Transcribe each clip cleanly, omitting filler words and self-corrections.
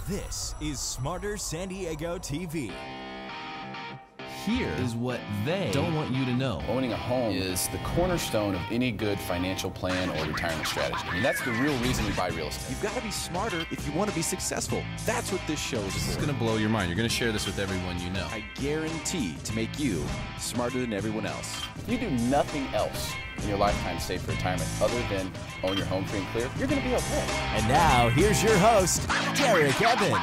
This is Smarter San Diego TV. Here is what they don't want you to know. Owning a home is the cornerstone of any good financial plan or retirement strategy. I mean, that's the real reason we buy real estate. You've got to be smarter if you want to be successful. That's what this show is for. This is going to blow your mind. You're going to share this with everyone you know. I guarantee to make you smarter than everyone else. If you do nothing else in your lifetime to save for retirement other than own your home free and clear, you're going to be okay. And now, here's your host, Derek Evans.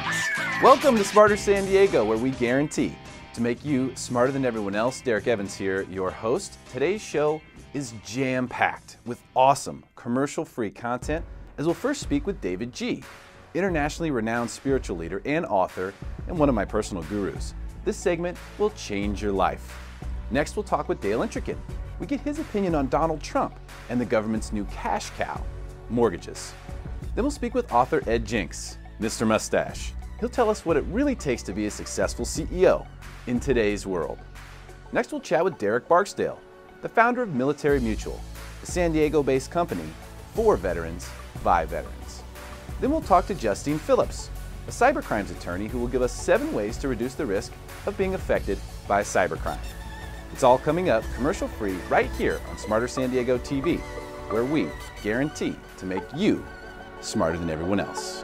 Welcome to Smarter San Diego, where we guarantee to make you smarter than everyone else. Derek Evans here, your host. Today's show is jam-packed with awesome commercial-free content, as we'll first speak with Davidji, internationally renowned spiritual leader and author, and one of my personal gurus. This segment will change your life. Next, we'll talk with Dale Entrekin. We get his opinion on Donald Trump and the government's new cash cow, mortgages. Then we'll speak with author Ed Jenks, Mr. Mustache. He'll tell us what it really takes to be a successful CEO in today's world. Next, we'll chat with Derek Barksdale, the founder of Military Mutual, a San Diego-based company for veterans by veterans. Then we'll talk to Justine Phillips, a cybercrimes attorney who will give us 7 ways to reduce the risk of being affected by cybercrime. It's all coming up commercial-free right here on Smarter San Diego TV, where we guarantee to make you smarter than everyone else.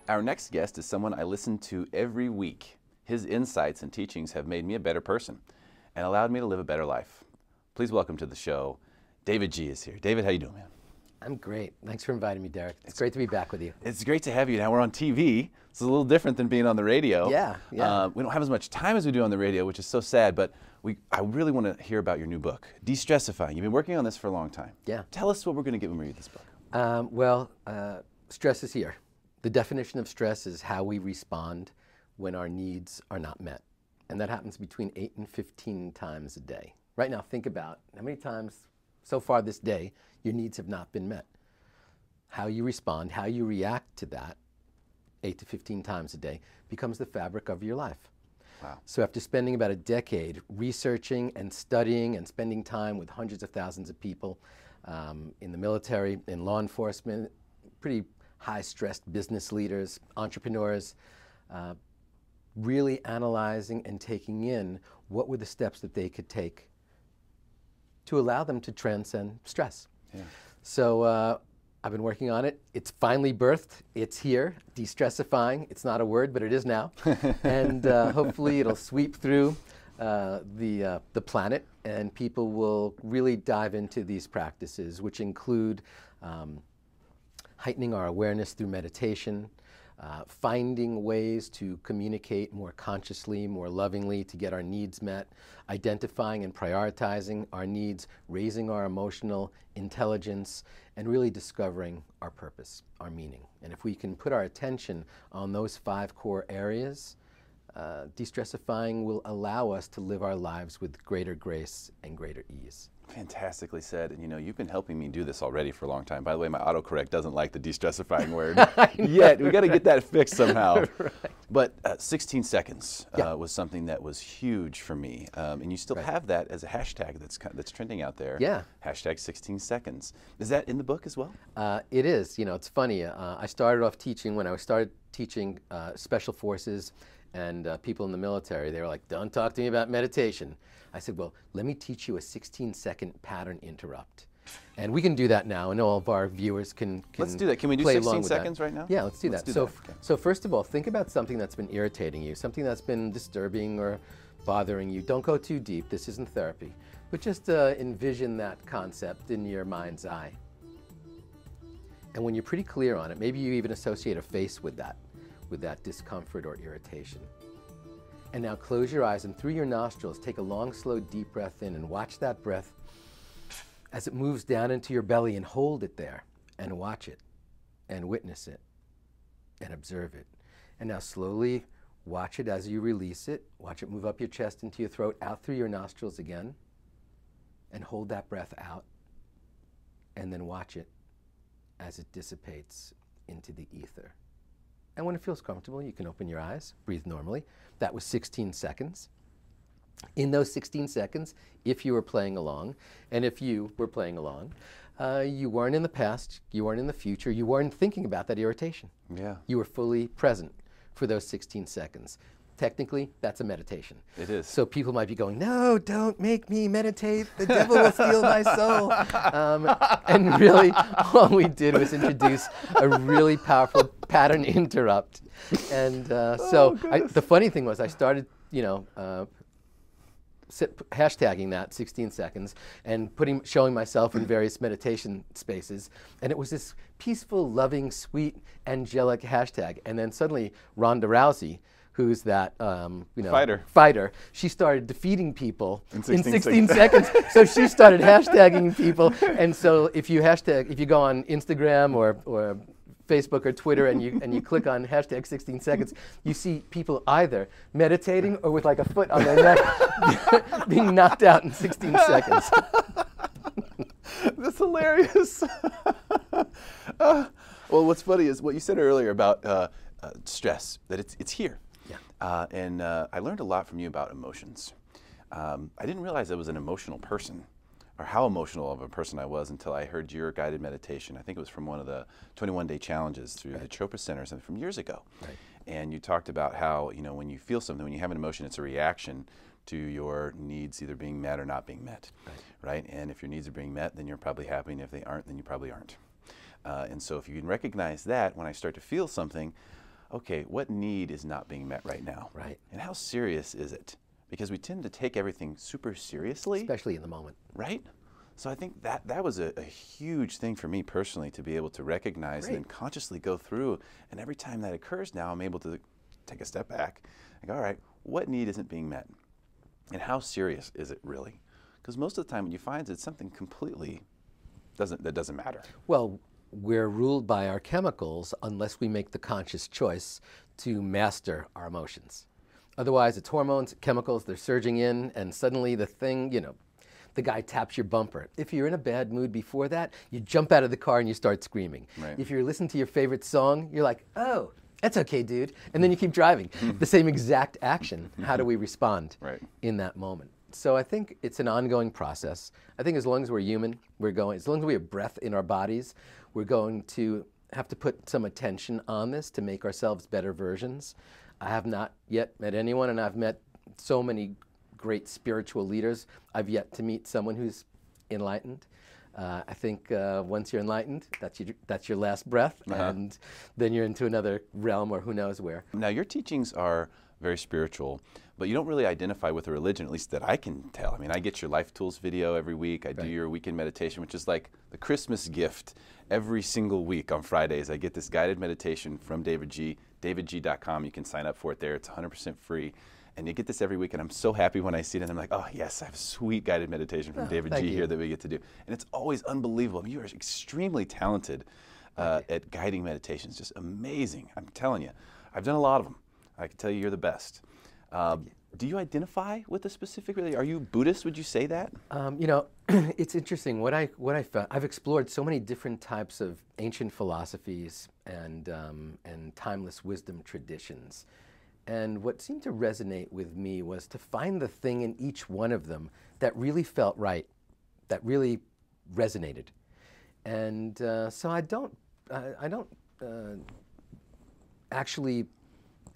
Our next guest is someone I listen to every week. His insights and teachings have made me a better person and allowed me to live a better life. Please welcome to the show, Davidji is here. David, how you doing, man? I'm great. Thanks for inviting me, Derek. It's great to be back with you. It's great to have you. Now we're on TV, so it's a little different than being on the radio. Yeah. We don't have as much time as we do on the radio, which is so sad, but I really want to hear about your new book, Destressifying. You've been working on this for a long time. Yeah. Tell us what we're going to get when we read this book. Stress is here. The definition of stress is how we respond when our needs are not met. And that happens between 8 and 15 times a day. Right now, think about how many times so far this day your needs have not been met. How you respond, how you react to that 8 to 15 times a day becomes the fabric of your life. Wow. So after spending about a decade researching and studying and spending time with hundreds of thousands of people in the military, in law enforcement, pretty high-stressed business leaders, entrepreneurs, really analyzing and taking in what were the steps that they could take to allow them to transcend stress. Yeah. So I've been working on it. It's finally birthed. It's here, Destressifying. It's not a word, but it is now. And hopefully it'll sweep through the planet, and people will really dive into these practices, which include heightening our awareness through meditation, finding ways to communicate more consciously, more lovingly to get our needs met, identifying and prioritizing our needs, raising our emotional intelligence, and really discovering our purpose, our meaning. And if we can put our attention on those 5 core areas, Destressifying will allow us to live our lives with greater grace and greater ease. Fantastically said. And you know, you've been helping me do this already for a long time. By the way, my autocorrect doesn't like the destressifying word yet. We got to get that fixed somehow. Right. But 16 seconds was something that was huge for me. And you still have that as a hashtag that's trending out there. Yeah. Hashtag 16 seconds. Is that in the book as well? It is. You know, it's funny. I started off teaching when I started teaching special forces and people in the military. They were like, don't talk to me about meditation. I said, well, let me teach you a 16-second pattern interrupt. And we can do that now, and all of our viewers can Let's do that. Can we do play 16 along with seconds that. right now? Yeah, let's do that. Okay. So first of all, think about something that's been irritating you, something that's been disturbing or bothering you. Don't go too deep. This isn't therapy. But just envision that concept in your mind's eye. And when you're pretty clear on it, maybe you even associate a face with that discomfort or irritation. And now close your eyes, and through your nostrils, take a long, slow, deep breath in, and watch that breath as it moves down into your belly, and hold it there, and watch it, and witness it, and observe it. And now slowly watch it as you release it. Watch it move up your chest into your throat, out through your nostrils again, and hold that breath out, and then watch it as it dissipates into the ether. And when it feels comfortable, you can open your eyes, breathe normally. That was 16 seconds. In those 16 seconds, if you were playing along, and if you were playing along, You weren't in the past, you weren't in the future, you weren't thinking about that irritation. Yeah. You were fully present for those 16 seconds. Technically, that's a meditation. It is. So people might be going, no, don't make me meditate. The devil will steal my soul. And really, all we did was introduce a really powerful pattern interrupt. And the funny thing was I started, hashtagging that 16 seconds and showing myself in various meditation spaces. And it was this peaceful, loving, sweet, angelic hashtag. And then suddenly Ronda Rousey, who's that fighter, she started defeating people in 16 seconds. So she started hashtagging people. And so if you go on Instagram or Facebook or Twitter and you click on hashtag 16 seconds, you see people either meditating or with like a foot on their neck being knocked out in 16 seconds. That's hilarious. Well, what's funny is what you said earlier about stress, that it's here. Yeah. And I learned a lot from you about emotions. I didn't realize I was an emotional person, or how emotional of a person I was, until I heard your guided meditation. I think it was from one of the 21-day challenges through the Chopra Center from years ago. Right. And you talked about how, when you feel something, when you have an emotion, it's a reaction to your needs either being met or not being met, right? And if your needs are being met, then you're probably happy, and if they aren't, then you probably aren't. And so if you can recognize that, when I start to feel something, okay, what need is not being met right now? Right. And how serious is it? Because we tend to take everything super seriously. Especially in the moment. Right? So I think that was a huge thing for me personally, to be able to recognize and then consciously go through. And every time that occurs now, I'm able to take a step back and go, all right, what need isn't being met? And how serious is it really? Because most of the time what you find is it's something completely that doesn't matter. Well, we're ruled by our chemicals unless we make the conscious choice to master our emotions. Otherwise, it's hormones, chemicals, they're surging in, and suddenly the thing, the guy taps your bumper. If you're in a bad mood before that, you jump out of the car and you start screaming. Right. If you're listening to your favorite song, you're like, oh, that's okay, dude. And then you keep driving. The same exact action. How do we respond in that moment? So I think it's an ongoing process. I think as long as we're human, as long as we have breath in our bodies, we're going to have to put some attention on this to make ourselves better versions. I have not yet met anyone, and I've met so many great spiritual leaders. I've yet to meet someone who's enlightened. I think once you're enlightened, that's your last breath, and then you're into another realm or who knows where. Now, your teachings are very spiritual, but you don't really identify with a religion, at least that I can tell. I mean, I get your Life Tools video every week. I do your weekend meditation, which is like the Christmas gift. Every single week on Fridays, I get this guided meditation from Davidji, davidji.com. You can sign up for it there. It's 100% free. And you get this every week, and I'm so happy when I see it, and I'm like, oh, yes, I have a sweet guided meditation from Davidji here that we get to do. And it's always unbelievable. I mean, you are extremely talented at guiding meditations, just amazing. I'm telling you. I've done a lot of them. I can tell you you're the best. Do you identify with a specific religion? Are you Buddhist? Would you say that? It's interesting. What I found, I've explored so many different types of ancient philosophies and timeless wisdom traditions. And what seemed to resonate with me was to find the thing in each one of them that really felt right, that really resonated. And so I don't actually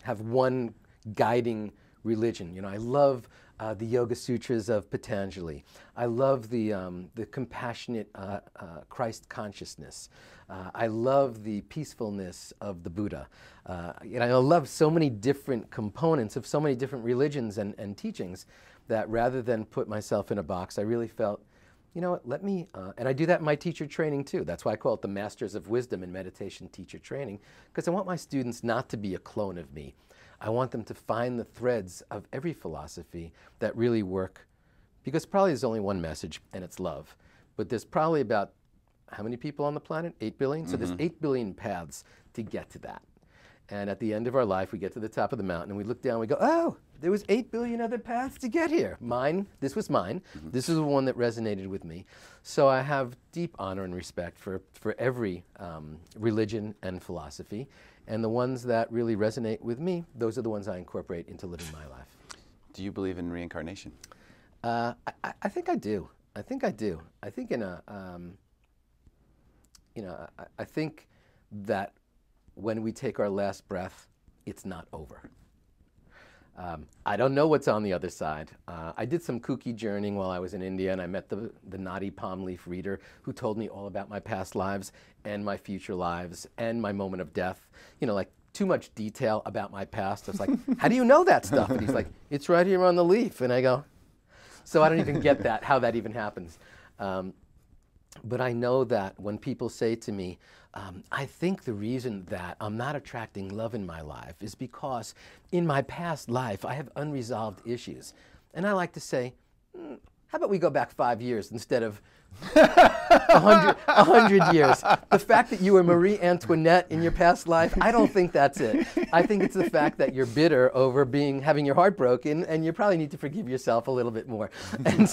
have one guiding religion. I love the Yoga Sutras of Patanjali. I love the compassionate Christ consciousness. I love the peacefulness of the Buddha. And I love so many different components of so many different religions and teachings that rather than put myself in a box, I really felt, you know what, let me, and I do that in my teacher training too. That's why I call it the Masters of Wisdom in Meditation Teacher Training, because I want my students not to be a clone of me. I want them to find the threads of every philosophy that really work, because probably there's only one message, and it's love. But there's probably about, how many people on the planet? 8 billion? So there's 8 billion paths to get to that. And at the end of our life, we get to the top of the mountain, and we look down, and we go, oh, there was 8 billion other paths to get here. Mine, this was mine. This is the one that resonated with me. So I have deep honor and respect for every religion and philosophy. And the ones that really resonate with me, those are the ones I incorporate into living my life. Do you believe in reincarnation? I think I do. I think I do. I think in a, I think that when we take our last breath, it's not over. I don't know what's on the other side. I did some kooky journeying while I was in India, and I met the naughty palm leaf reader who told me all about my past lives and my future lives and my moment of death. Like too much detail about my past. I was like, how do you know that stuff? And he's like, it's right here on the leaf. And I go, so I don't even get that, how that even happens. But I know that when people say to me, I think the reason that I'm not attracting love in my life is because in my past life I have unresolved issues. And I like to say, how about we go back 5 years instead of 100 years? The fact that you were Marie Antoinette in your past life, I don't think that's it. I think it's the fact that you're bitter over having your heart broken, and you probably need to forgive yourself a little bit more. And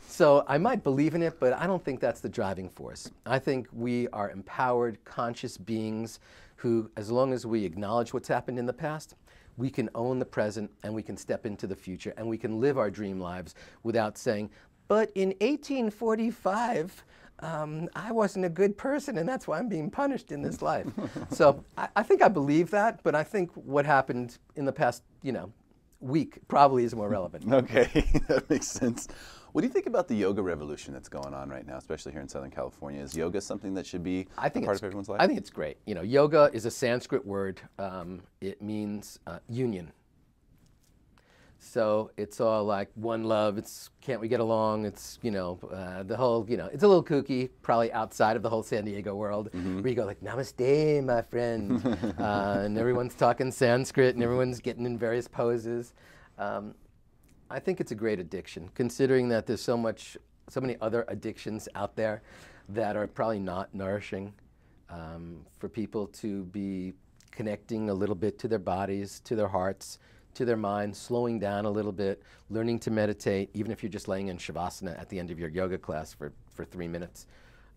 so I might believe in it, but I don't think that's the driving force. I think we are empowered, conscious beings who, as long as we acknowledge what's happened in the past, we can own the present and we can step into the future and we can live our dream lives without saying, but in 1845, I wasn't a good person and that's why I'm being punished in this life. So I think I believe that, but I think what happened in the past, week probably is more relevant. Okay, that makes sense. What do you think about the yoga revolution that's going on right now, especially here in Southern California? Is yoga something that should be a part of everyone's life? I think it's great. Yoga is a Sanskrit word. It means union. So it's all like one love. It's can't we get along? It's the whole it's a little kooky, probably outside of the whole San Diego world, where you go like Namaste, my friend, and everyone's talking Sanskrit and everyone's getting in various poses. I think it's a great addiction, considering that there's so many other addictions out there that are probably not nourishing for people to be connecting a little bit to their bodies, to their hearts, to their minds, slowing down a little bit, learning to meditate, even if you're just laying in Shavasana at the end of your yoga class for 3 minutes.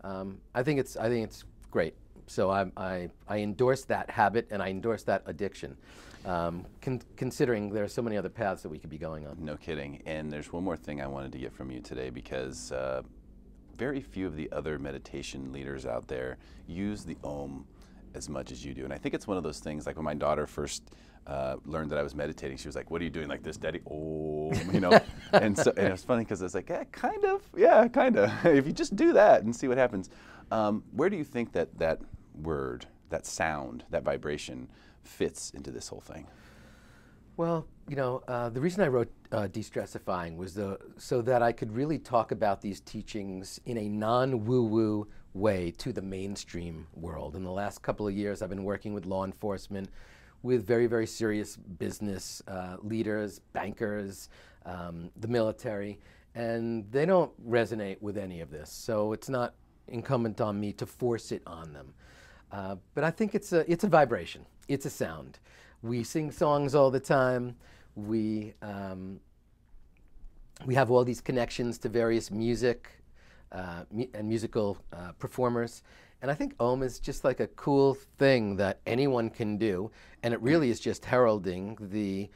I think it's great. So I endorse that habit and I endorse that addiction, considering there are so many other paths that we could be going on. No kidding. And there's one more thing I wanted to get from you today, because very few of the other meditation leaders out there use the Om as much as you do. And I think it's one of those things, like when my daughter first learned that I was meditating, she was like, what are you doing like this, Daddy? Om, and it was funny because I was like, kind of. If you just do that and see what happens. Where do you think that word, that sound, that vibration fits into this whole thing? Well, the reason I wrote Destressifying was so that I could really talk about these teachings in a non-woo-woo way to the mainstream world. In the last couple of years, I've been working with law enforcement, with very, very serious business leaders, bankers, the military, and they don't resonate with any of this. So it's not incumbent on me to force it on them. But I think it's a vibration. It's a sound. We sing songs all the time. We have all these connections to various music and musical performers. And I think Om is just like a cool thing that anyone can do. And it really is just heralding the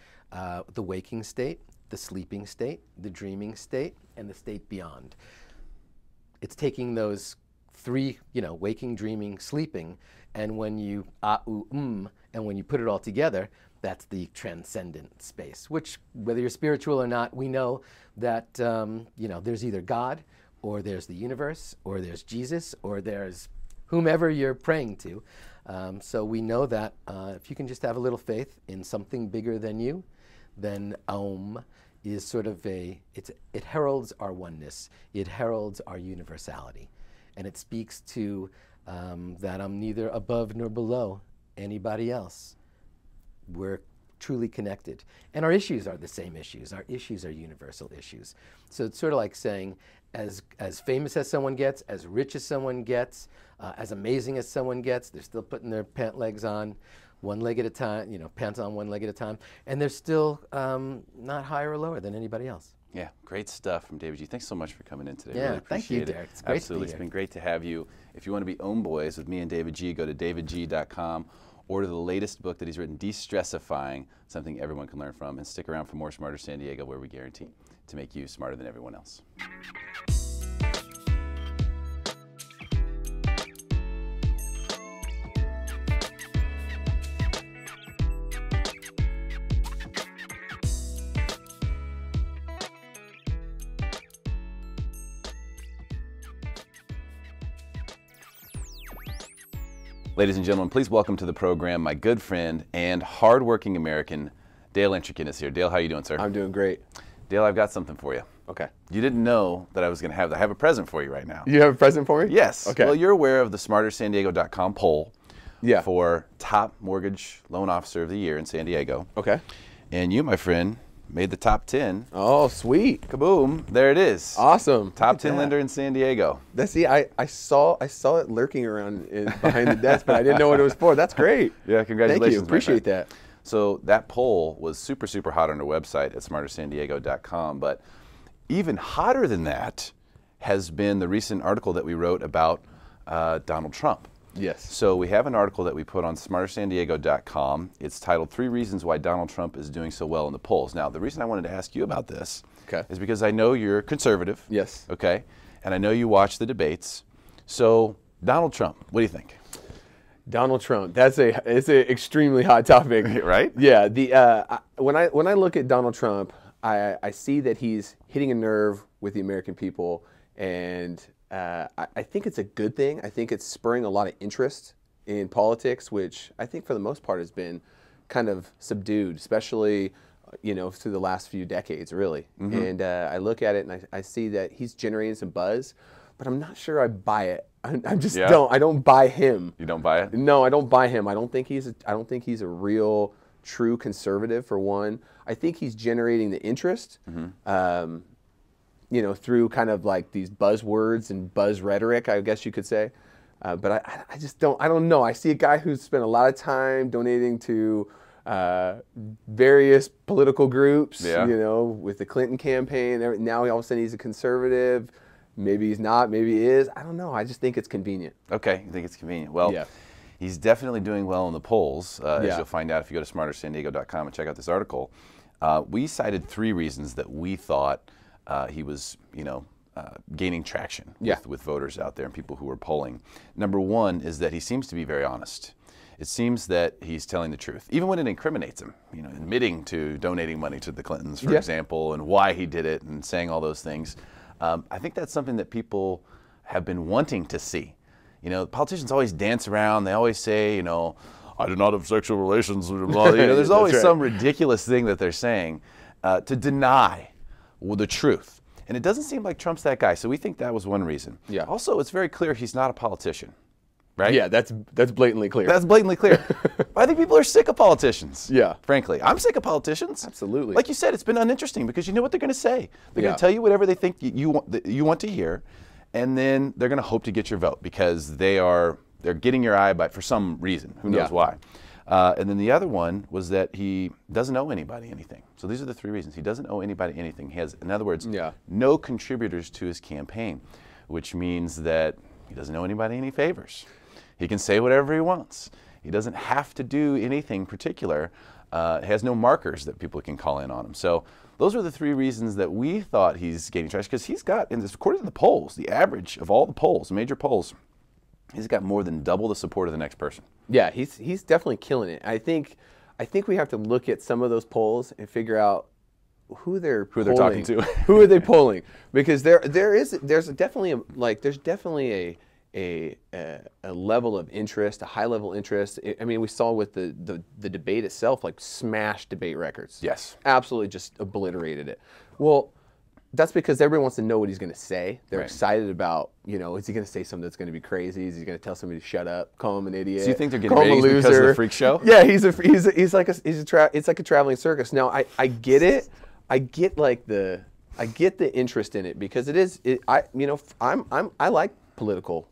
waking state, the sleeping state, the dreaming state, and the state beyond. It's taking those three, waking, dreaming, sleeping, and when you and when you put it all together, that's the transcendent space, which, whether you're spiritual or not, we know that, there's either God, or there's the universe, or there's Jesus, or there's whomever you're praying to. So we know that if you can just have a little faith in something bigger than you, then Om is sort of it heralds our oneness. It heralds our universality. And it speaks to that I'm neither above nor below anybody else. We're truly connected. And our issues are the same issues. Our issues are universal issues. So it's sort of like saying, as famous as someone gets, as rich as someone gets, as amazing as someone gets, they're still putting their pant legs on one leg at a time, pants on one leg at a time, and they're still not higher or lower than anybody else. Yeah, great stuff from Davidji. Thanks so much for coming in today. Yeah, really appreciate thank you, Derek. It's great Absolutely. to be here. It's been great to have you. If you want to be Om Boys with me and Davidji, go to davidji.com. Order the latest book that he's written, Destressifying, something everyone can learn from, and stick around for more Smarter San Diego, where we guarantee to make you smarter than everyone else. Ladies and gentlemen, please welcome to the program my good friend and hardworking American, Dale Entrekin is here. Dale, how you doing, sir? I'm doing great. Dale, I've got something for you. Okay. You didn't know that I was going to have that. I have a present for you right now. You have a present for me? Yes. Okay. Well, you're aware of the smartersandiego.com poll Yeah. for top mortgage loan officer of the year in San Diego. Okay. And you, my friend, made the top 10. Oh, sweet. Kaboom. There it is. Awesome. Top Look at 10 that. lender in San Diego. I saw it lurking around behind the desk, but I didn't know what it was for. That's great. Yeah, congratulations. Thank you. my Appreciate friend. that. So that poll was super, super hot on our website at smartersandiego.com. But even hotter than that has been the recent article that we wrote about Donald Trump. Yes. So we have an article that we put on smartersandiego.com. It's titled 3 Reasons Why Donald Trump is Doing So Well in the Polls. Now, the reason I wanted to ask you about this is because I know you're conservative. Yes. Okay. And I know you watch the debates. So Donald Trump, what do you think? Donald Trump. It's an extremely hot topic. Right? Yeah. When I look at Donald Trump, I see that he's hitting a nerve with the American people, and I think it's a good thing. I think it's spurring a lot of interest in politics, which I think for the most part has been kind of subdued, especially through the last few decades, really. Mm-hmm. And I look at it and I see that he's generating some buzz, but I'm not sure I buy it. I just don't. I don't buy him. You don't buy it? No, I don't buy him. I don't think he's a real, true conservative, for one. I think he's generating the interest, through kind of like these buzzwords and buzz rhetoric, I guess you could say. But I just don't. I don't know. I see a guy who's spent a lot of time donating to various political groups. Yeah. With the Clinton campaign. Now all of a sudden he's a conservative. Maybe he's not. Maybe he is. I don't know. I just think it's convenient. Okay, you think it's convenient. Well, Yeah. he's definitely doing well in the polls, as you'll find out if you go to smartersandiego.com and check out this article. We cited 3 reasons that we thought he was, gaining traction with voters out there and people who were polling. Number 1 is that he seems to be very honest. It seems that he's telling the truth, even when it incriminates him, admitting to donating money to the Clintons, for example, and why he did it and saying all those things. I think that's something that people have been wanting to see. Politicians always dance around. They always say, I did not have sexual relations. There's always some ridiculous thing that they're saying to deny the truth. And it doesn't seem like Trump's that guy. So we think that was one reason. Yeah. Also, it's very clear he's not a politician, right? Yeah, that's blatantly clear. That's blatantly clear. I think people are sick of politicians. Yeah. Frankly, I'm sick of politicians. Absolutely. Like you said, it's been uninteresting because you know what they're going to say. They're going Yeah. to tell you whatever they think you want to hear, and then they're going to hope to get your vote because they're getting your eye for some reason. Who knows why? And then the other one was that he doesn't owe anybody anything. So these are the 3 reasons. He doesn't owe anybody anything. He has, in other words, no contributors to his campaign, which means that he doesn't owe anybody any favors. He can say whatever he wants. He doesn't have to do anything particular. Has no markers that people can call in on him. So those are the 3 reasons that we thought he's gaining traction, because he's got, according to the polls, the average of all the polls, major polls, he's got more than double the support of the next person. Yeah, he's definitely killing it. I think we have to look at some of those polls and figure out who they're talking to. Who are they polling? Because there's definitely a level of interest, a high level interest. I mean, we saw with the debate itself, like smashed debate records. Yes. Absolutely just obliterated it. Well, that's because everybody wants to know what he's going to say. They're excited about, is he going to say something that's going to be crazy? Is he going to tell somebody to shut up, call him an idiot? So you think they're getting call him a ratings because of the loser? freak show? Yeah, it's like a traveling circus. Now I get it. I get the interest in it because I like political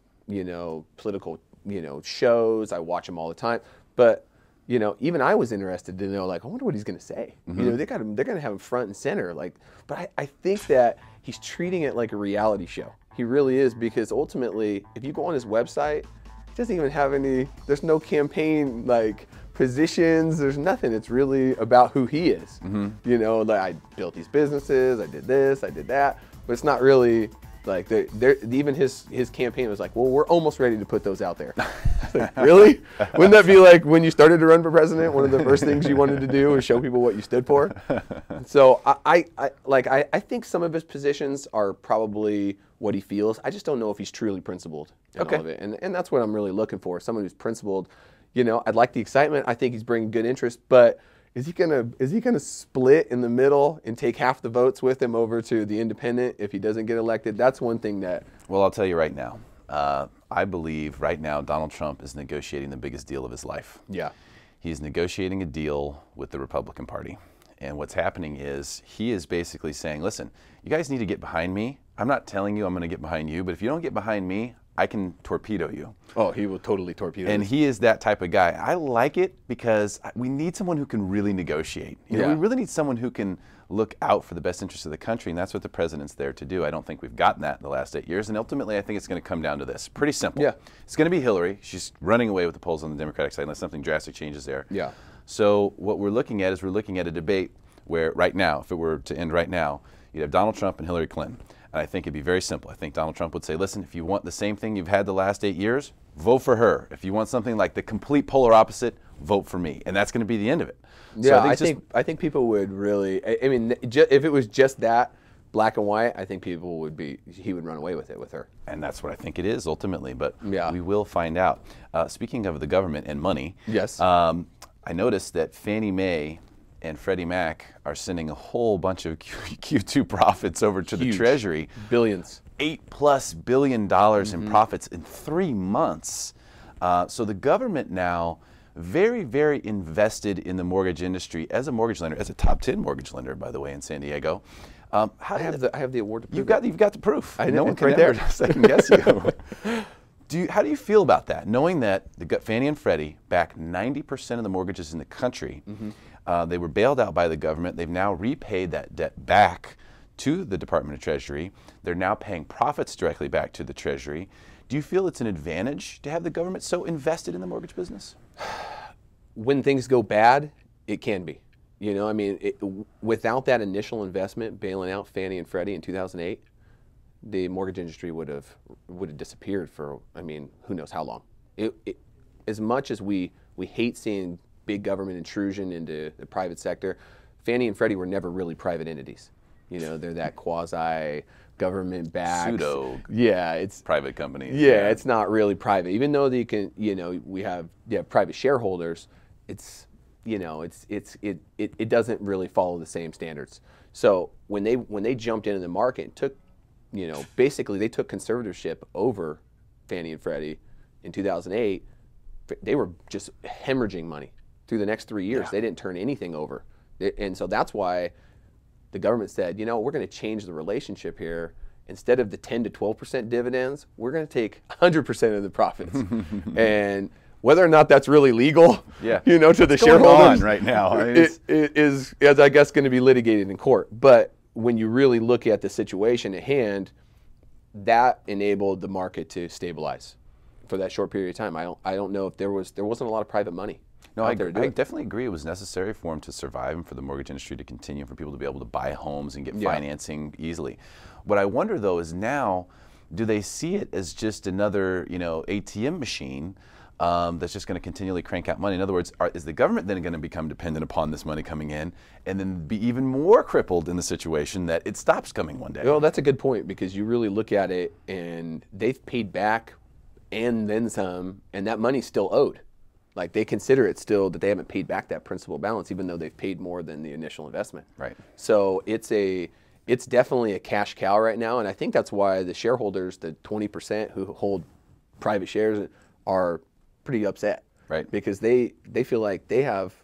shows. I watch them all the time, but even I was interested to know, like, I wonder what he's going to say. They're going to have him front and center. But I think that he's treating it like a reality show. He really is, because ultimately, if you go on his website, he doesn't even have there's no campaign, positions, there's nothing. It's really about who he is. I built these businesses, I did this, I did that, but it's not really Like even his campaign was like, well, we're almost ready to put those out there. Like, really? Wouldn't that be like when you started to run for president, one of the first things you wanted to do was show people what you stood for? So I think some of his positions are probably what he feels. I just don't know if he's truly principled in all of it. And that's what I'm really looking for, someone who's principled. You know, I'd like the excitement. I think he's bringing good interest, but is he gonna split in the middle and take half the votes with him over to the independent if he doesn't get elected? That's one thing that. Well, I'll tell you right now. I believe right now Donald Trump is negotiating the biggest deal of his life. Yeah. He's negotiating a deal with the Republican Party. And what's happening is he is basically saying, listen, you guys need to get behind me. I'm not telling you I'm going to get behind you, but if you don't get behind me, I can torpedo you. Oh, he will totally torpedo. And he is that type of guy. I like it because we need someone who can really negotiate. You know, we really need someone who can look out for the best interests of the country, and that's what the president's there to do. I don't think we've gotten that in the last 8 years, and ultimately I think it's going to come down to this. Pretty simple. Yeah. It's going to be Hillary. She's running away with the polls on the Democratic side unless something drastic changes there. Yeah. So what we're looking at is we're looking at a debate where right now, if it were to end right now, you'd have Donald Trump and Hillary Clinton. And I think it'd be very simple. I think Donald Trump would say, listen, if you want the same thing you've had the last 8 years, vote for her. If you want something like the complete polar opposite, vote for me. And that's going to be the end of it. Yeah, So I think people would really, I mean, if it was just that, black and white, I think he would run away with it with her. And that's what I think it is ultimately, but Yeah. we will find out. Speaking of the government and money, Yes. I noticed that Fannie Mae and Freddie Mac are sending a whole bunch of Q2 profits over to the Treasury. Billions. $8+ billion in profits in 3 months. So the government now very, very invested in the mortgage industry as a mortgage lender, as a top 10 mortgage lender, by the way, in San Diego. I have the award to prove You've got the proof. I know, no one it's can right ever there. second guess you. How do you feel about that, knowing that Fannie and Freddie back 90% of the mortgages in the country? They were bailed out by the government. They've now repaid that debt back to the Department of Treasury. They're now paying profits directly back to the Treasury. Do you feel it's an advantage to have the government so invested in the mortgage business? When things go bad, it can be. You know, I mean, without that initial investment bailing out Fannie and Freddie in 2008, the mortgage industry would have disappeared for, I mean, who knows how long. As much as we hate seeing big government intrusion into the private sector, Fannie and Freddie were never really private entities. You know, they're that quasi government backed Pseudo. Yeah, it's private companies. Yeah, it's not really private. Even though you can, you know, we have private shareholders, it's, you know, it doesn't really follow the same standards. So when they jumped into the market and took, you know, basically they took conservatorship over Fannie and Freddie in 2008, they were just hemorrhaging money through the next 3 years. Yeah. They didn't turn anything over. And so that's why the government said, you know, we're going to change the relationship here. Instead of the 10 to 12% dividends, we're going to take 100% of the profits. And whether or not that's really legal, you know, to the shareholders right now, is I guess going to be litigated in court. But when you really look at the situation at hand, that enabled the market to stabilize for that short period of time. I don't know if there wasn't a lot of private money. No, I definitely agree. It was necessary for them to survive and for the mortgage industry to continue, for people to be able to buy homes and get financing easily. What I wonder, though, is now, do they see it as just another, you know, ATM machine that's just going to continually crank out money? In other words, is the government then going to become dependent upon this money coming in and then be even more crippled in the situation that it stops coming one day? Well, that's a good point, because you really look at it and they've paid back and then some, and that money's still owed. Like, they consider it still that they haven't paid back that principal balance, even though they've paid more than the initial investment. Right. So it's definitely a cash cow right now, and I think that's why the shareholders, the 20% who hold private shares, are pretty upset. Right. Because they feel like they have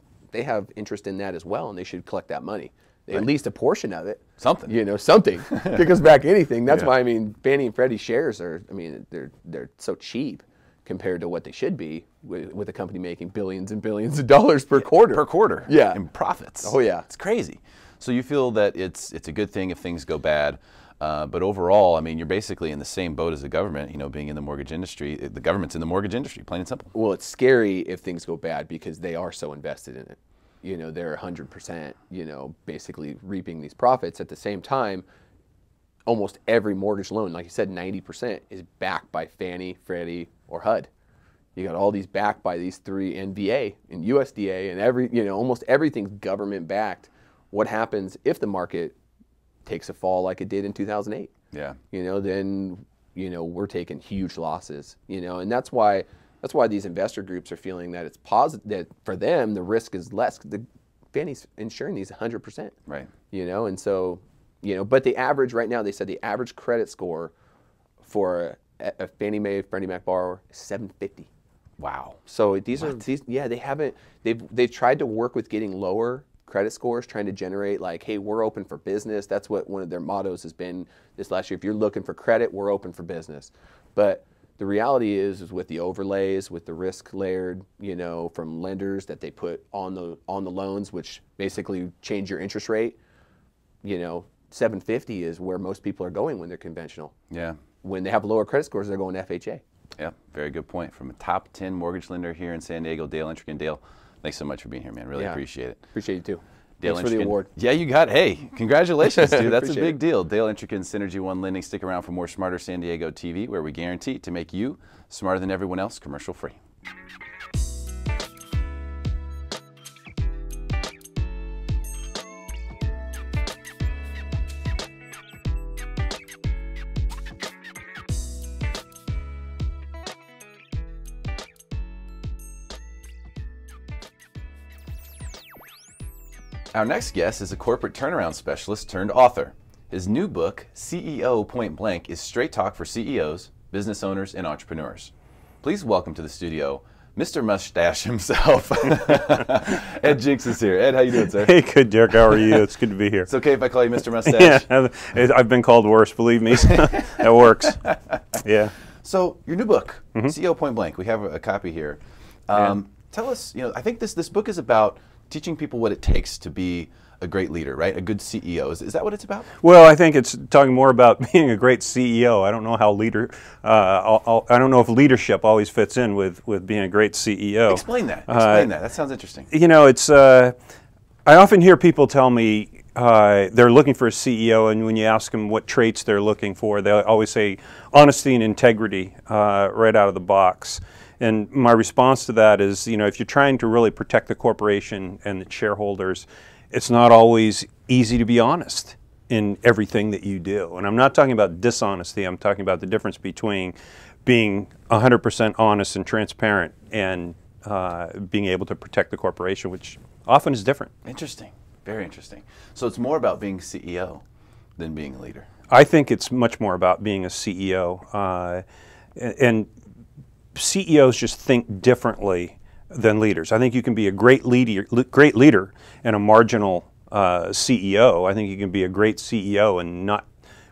interest in that as well, and they should collect that money. At least a portion of it. Something. You know, something. Kick us back anything. That's why, I mean, Fannie and Freddie shares are, I mean, they're so cheap compared to what they should be with a company making billions and billions of dollars per quarter. Per quarter. Yeah. In profits. Oh, yeah. It's crazy. So you feel that it's a good thing if things go bad. But overall, I mean, you're basically in the same boat as the government, you know, being in the mortgage industry. The government's in the mortgage industry, plain and simple. Well, it's scary if things go bad because they are so invested in it. You know, they're 100%, you know, basically reaping these profits. At the same time, almost every mortgage loan, like you said, 90% is backed by Fannie, Freddie, or HUD. You got all these backed by these three, and VA and USDA, and almost everything's government backed. What happens if the market takes a fall like it did in 2008? Yeah. Then we're taking huge losses. And that's why these investor groups are feeling that it's positive, that for them the risk is less. The Fannie's insuring these 100%. Right. And so but the average right now, they said the average credit score for a Fannie Mae, Freddie Mac borrower is 750. Wow. So they've tried to work with getting lower credit scores, trying to generate like, hey, we're open for business. That's what one of their mottos has been this last year. If you're looking for credit, we're open for business. But the reality is with the overlays, with the risk layered, from lenders that they put on the loans, which basically change your interest rate, 750 is where most people are going when they're conventional. Yeah. When they have lower credit scores, they're going FHA. Yeah, very good point. From a top 10 mortgage lender here in San Diego, Dale Entrekin. Dale, thanks so much for being here, man. Really appreciate it. Appreciate you too. Dale Thanks for the award. Yeah, you got it. Hey, congratulations, dude. That's a Appreciate big deal. Dale Entrekin, Synergy One Lending. Stick around for more Smarter San Diego TV, where we guarantee to make you smarter than everyone else, commercial free. Our next guest is a corporate turnaround specialist turned author. His new book, CEO Point Blank, is straight talk for CEOs, business owners, and entrepreneurs. Please welcome to the studio, Mr. Mustache himself. Ed Jenks is here. Ed, how you doing, sir? Hey, good, Derek. How are you? It's good to be here. It's okay if I call you Mr. Mustache? Yeah, I've been called worse, believe me. That works. Yeah. So, your new book, CEO Point Blank, we have a copy here. Tell us, I think this book is about teaching people what it takes to be a great leader, right? A good CEO. Is that what it's about? Well, I think it's talking more about being a great CEO. I don't know how I don't know if leadership always fits in with being a great CEO. Explain that. Explain that. That sounds interesting. It's, I often hear people tell me they're looking for a CEO, and when you ask them what traits they're looking for, they always say honesty and integrity right out of the box. And my response to that is, if you're trying to really protect the corporation and the shareholders, it's not always easy to be honest in everything that you do. And I'm not talking about dishonesty. I'm talking about the difference between being 100% honest and transparent and being able to protect the corporation, which often is different. Interesting. Very interesting. So it's more about being CEO than being a leader. I think it's much more about being a CEO. And CEOs just think differently than leaders. I think you can be a great leader and a marginal CEO. I think you can be a great CEO and not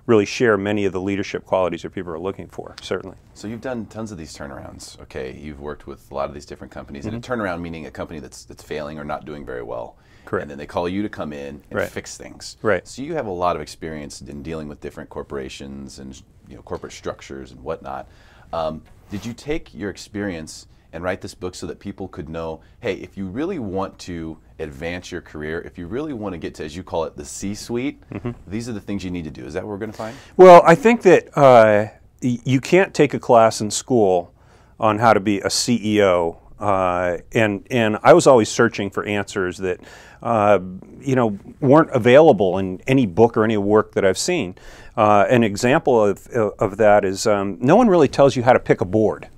really share many of the leadership qualities that people are looking for, certainly. So you've done tons of these turnarounds, okay? You've worked with a lot of these different companies. And a turnaround meaning a company that's failing or not doing very well. Correct. And then they call you to come in and fix things. Right. So you have a lot of experience in dealing with different corporations and corporate structures and whatnot. Did you take your experience and write this book so that people could know, hey, if you really want to advance your career, if you really want to get to, as you call it, the C-suite, these are the things you need to do? Is that what we're going to find? Well, I think that you can't take a class in school on how to be a CEO. And I was always searching for answers that weren't available in any book or any work that I've seen. An example of that is no one really tells you how to pick a board.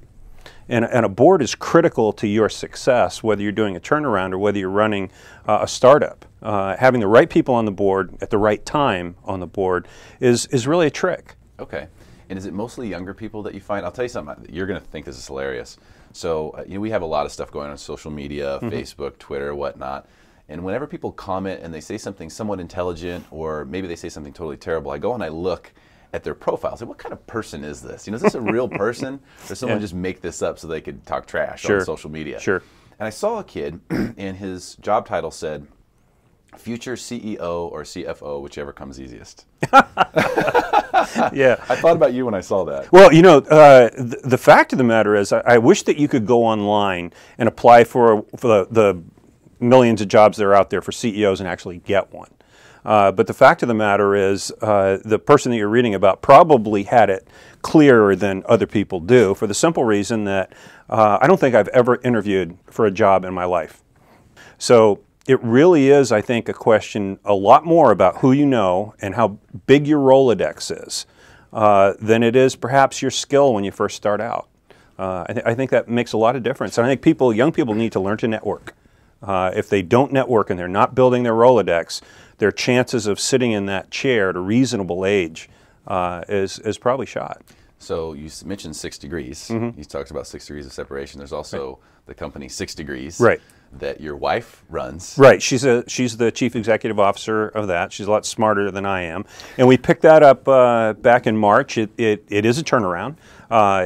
And a board is critical to your success, whether you're doing a turnaround or whether you're running a startup. Having the right people on the board at the right time on the board is really a trick. Okay. And is it mostly younger people that you find? I'll tell you something. You're going to think this is hilarious. So we have a lot of stuff going on social media, Facebook, Twitter, whatnot. And whenever people comment and they say something somewhat intelligent or maybe they say something totally terrible, I go and I look at their profiles. Like, what kind of person is this? Is this a real person? Or someone just make this up so they could talk trash on social media? Sure. And I saw a kid and his job title said, future CEO or CFO, whichever comes easiest. Yeah. I thought about you when I saw that. Well, the fact of the matter is I wish that you could go online and apply for the millions of jobs that are out there for CEOs and actually get one. But the fact of the matter is, the person that you're reading about probably had it clearer than other people do, for the simple reason that I don't think I've ever interviewed for a job in my life. So it really is, I think, a question a lot more about who you know and how big your Rolodex is than it is perhaps your skill when you first start out. I think that makes a lot of difference. And I think young people need to learn to network. If they don't network and they're not building their Rolodex, their chances of sitting in that chair at a reasonable age is probably shot. So you mentioned 6 degrees. He talks about 6 degrees of separation. There's also the company 6 Degrees that your wife runs. Right. She's the chief executive officer of that. She's a lot smarter than I am. And we picked that up back in March. It is a turnaround.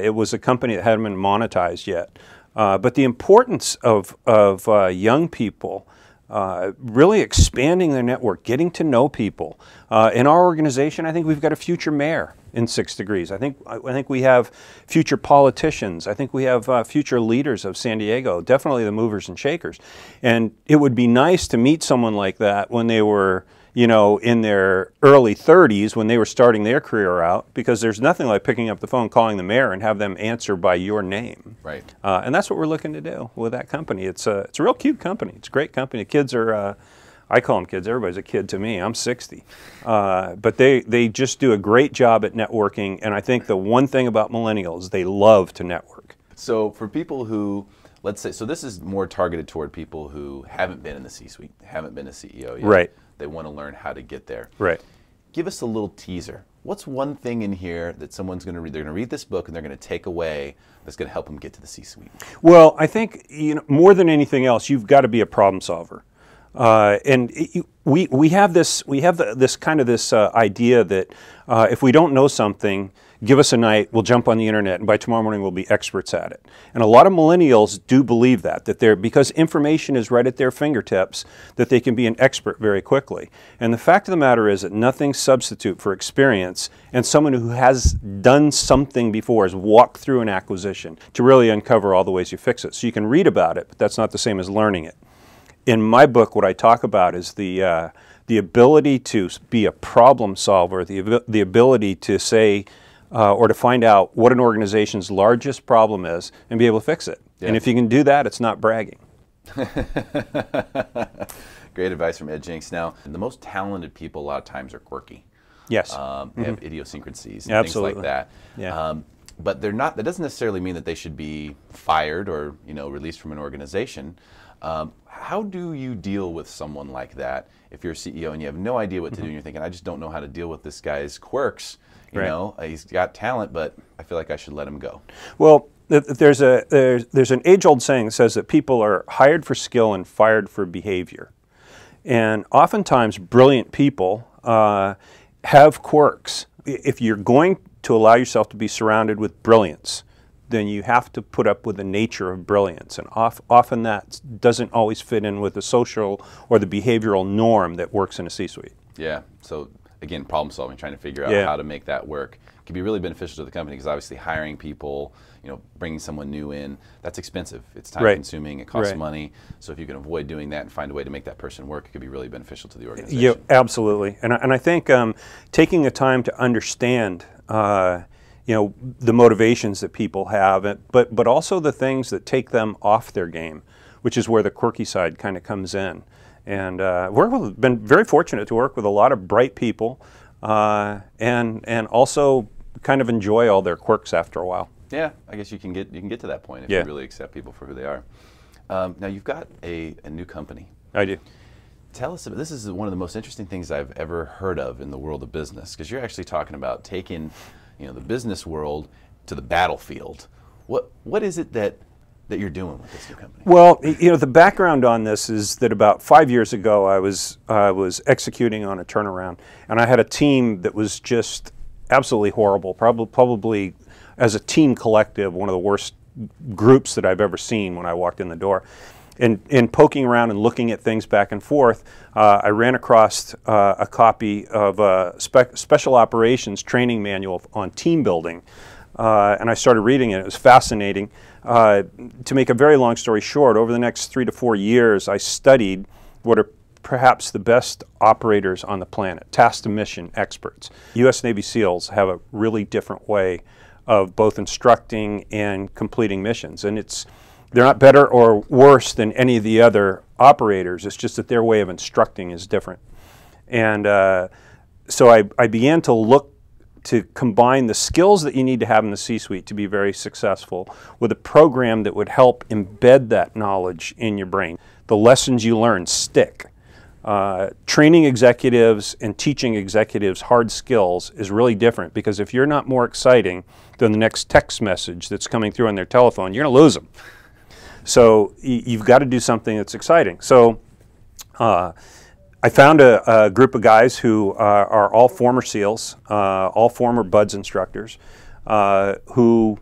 It was a company that hadn't been monetized yet. But the importance of young people really expanding their network, getting to know people. In our organization, I think we've got a future mayor in 6 Degrees. I think we have future politicians. I think we have future leaders of San Diego, definitely the movers and shakers. And it would be nice to meet someone like that when they were, you know, in their early 30s, when they were starting their career out, because there's nothing like picking up the phone, calling the mayor, and have them answer by your name. Right. And that's what we're looking to do with that company. It's a real cute company. It's a great company. The kids are, I call them kids. Everybody's a kid to me. I'm 60. But they just do a great job at networking. And I think the one thing about millennials, they love to network. So for people who, let's say, so this is more targeted toward people who haven't been in the C-suite, haven't been a CEO yet. Right. They want to learn how to get there. Right. Give us a little teaser. What's one thing in here that someone's going to read? They're going to read this book and they're going to take away that's going to help them get to the C-suite. Well, I think, you know, more than anything else, you've got to be a problem solver. We have this idea that if we don't know something, give us a night, we'll jump on the internet, and by tomorrow morning we'll be experts at it. And a lot of millennials do believe that because information is right at their fingertips, that they can be an expert very quickly. And the fact of the matter is that nothing's substitute for experience and someone who has done something before, has walked through an acquisition to really uncover all the ways you fix it. So you can read about it, but that's not the same as learning it. In my book, what I talk about is the ability to be a problem solver, the ability to say, or to find out what an organization's largest problem is and be able to fix it. Yeah. And if you can do that, it's not bragging. Great advice from Ed Jenks. Now, the most talented people a lot of times are quirky. Yes. They have idiosyncrasies and things like that. Yeah. But they're not. That doesn't necessarily mean that they should be fired or released from an organization. How do you deal with someone like that if you're a CEO and you have no idea what to do and you're thinking, I just don't know how to deal with this guy's quirks? You know, he's got talent, but I feel like I should let him go. Well, there's an age-old saying that says that people are hired for skill and fired for behavior. And oftentimes, brilliant people have quirks. If you're going to allow yourself to be surrounded with brilliance, then you have to put up with the nature of brilliance. And often that doesn't always fit in with the social or the behavioral norm that works in a C-suite. Yeah. So again, problem solving, trying to figure out how to make that work can be really beneficial to the company, because obviously hiring people, bringing someone new in, that's expensive. It's time consuming, it costs money. So if you can avoid doing that and find a way to make that person work, it could be really beneficial to the organization. Yeah, absolutely. And I think taking the time to understand the motivations that people have, but also the things that take them off their game, which is where the quirky side kind of comes in. And we've been very fortunate to work with a lot of bright people, and also kind of enjoy all their quirks after a while. Yeah, I guess you can get to that point if you really accept people for who they are. Now you've got a new company. I do. Tell us about this. Is one of the most interesting things I've ever heard of in the world of business, because you're actually talking about taking the business world to the battlefield. What is it that you're doing with this new company? Well, the background on this is that about 5 years ago I was executing on a turnaround, and I had a team that was just absolutely horrible, probably as a team collective one of the worst groups that I've ever seen when I walked in the door. In poking around and looking at things back and forth, I ran across a copy of a special operations training manual on team building, and I started reading it. It was fascinating. To make a very long story short, over the next 3 to 4 years, I studied what are perhaps the best operators on the planet, task to mission experts. U.S. Navy SEALs have a really different way of both instructing and completing missions. And they're not better or worse than any of the other operators. It's just that their way of instructing is different. And so I began to look to combine the skills that you need to have in the C-suite to be very successful with a program that would help embed that knowledge in your brain. The lessons you learn stick. Training executives and teaching executives hard skills is really different, because if you're not more exciting than the next text message that's coming through on their telephone, you're going to lose them. So you've got to do something that's exciting. So I found a group of guys who are all former SEALs, all former BUDS instructors, who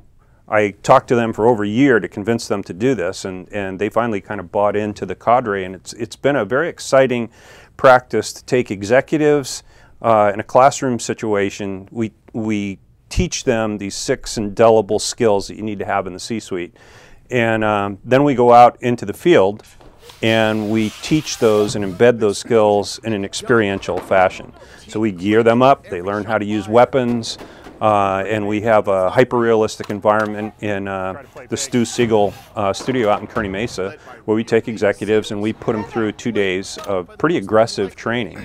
I talked to them for over a year to convince them to do this, and they finally kind of bought into the cadre, and it's been a very exciting practice to take executives in a classroom situation. We teach them these 6 indelible skills that you need to have in the C-suite, and then we go out into the field and we teach those and embed those skills in an experiential fashion. So we gear them up, they learn how to use weapons, and we have a hyper-realistic environment in the Stu Siegel studio out in Kearney Mesa, where we take executives and we put them through 2 days of pretty aggressive training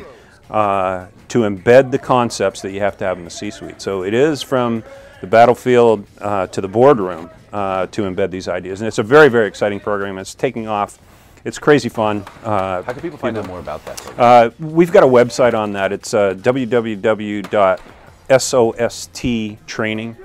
to embed the concepts that you have to have in the C-suite. So it is from the battlefield to the boardroom to embed these ideas. And it's a very, very exciting program. It's taking off. It's crazy fun. How can people find out more about that? We've got a website on that. It's www.sosttraining,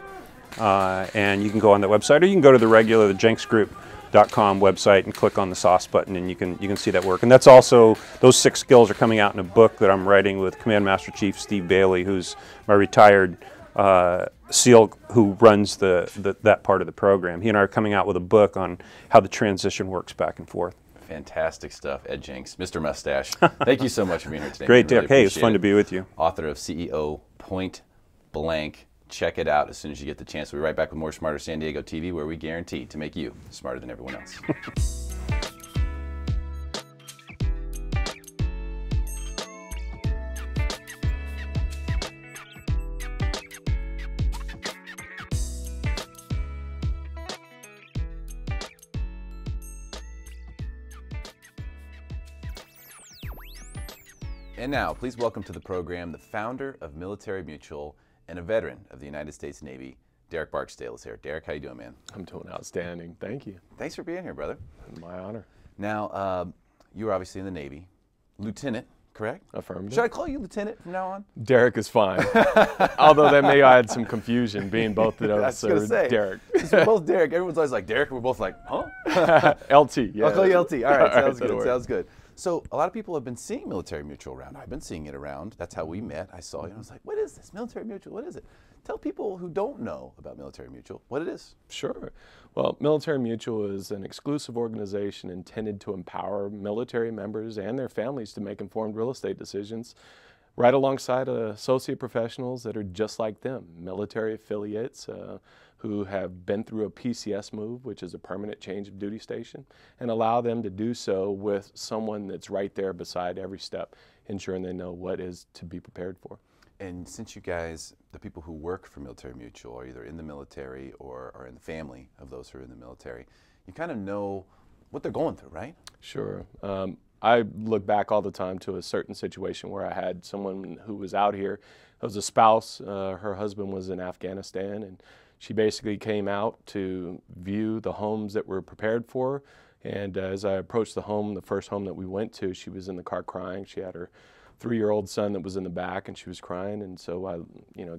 and you can go on that website, or you can go to the jenksgroup.com website and click on the SOS button, and you can see that work. And that's also, those 6 skills are coming out in a book that I'm writing with Command Master Chief Steve Bailey, who's my retired SEAL who runs that part of the program. He and I are coming out with a book on how the transition works back and forth. Fantastic stuff, Ed Jenks, Mr. Mustache. Thank you so much for being here today. Great, Really Derek. Hey, it was fun to be with you. Author of CEO Point Blank. Check it out as soon as you get the chance. We'll be right back with more Smarter San Diego TV, where we guarantee to make you smarter than everyone else. And now, please welcome to the program the founder of Military Mutual and a veteran of the United States Navy, Derek Barksdale is here. Derek, how you doing, man? I'm doing outstanding. Thank you. Thanks for being here, brother. My honor. Now, you were obviously in the Navy. Lieutenant, correct? Affirmative. Should I call you Lieutenant from now on? Derek is fine. Although that may add some confusion, being both of us are Derek. Since we're both Derek, everyone's always like, Derek, we're both like, huh? LT, yeah. I'll call you LT. All right, sounds good, that'll work. sounds good. So a lot of people have been seeing Military Mutual around. I've been seeing it around. That's how we met. I saw you and I was like, what is this? Military Mutual, what is it? Tell people who don't know about Military Mutual what it is. Sure. Well, Military Mutual is an exclusive organization intended to empower military members and their families to make informed real estate decisions, right alongside associate professionals that are just like them, military affiliates who have been through a PCS move, which is a permanent change of duty station, and allow them to do so with someone that's right there beside every step, ensuring they know what is to be prepared for. And since you guys, the people who work for Military Mutual, are either in the military or are in the family of those who are in the military, you kind of know what they're going through, right? Sure. I look back all the time to a certain situation where I had someone who was out here. It was a spouse. Her husband was in Afghanistan, and she basically came out to view the homes that were prepared for her. And as I approached the home, the first home that we went to, she was in the car crying. She had her 3-year-old son that was in the back, and she was crying. And so I,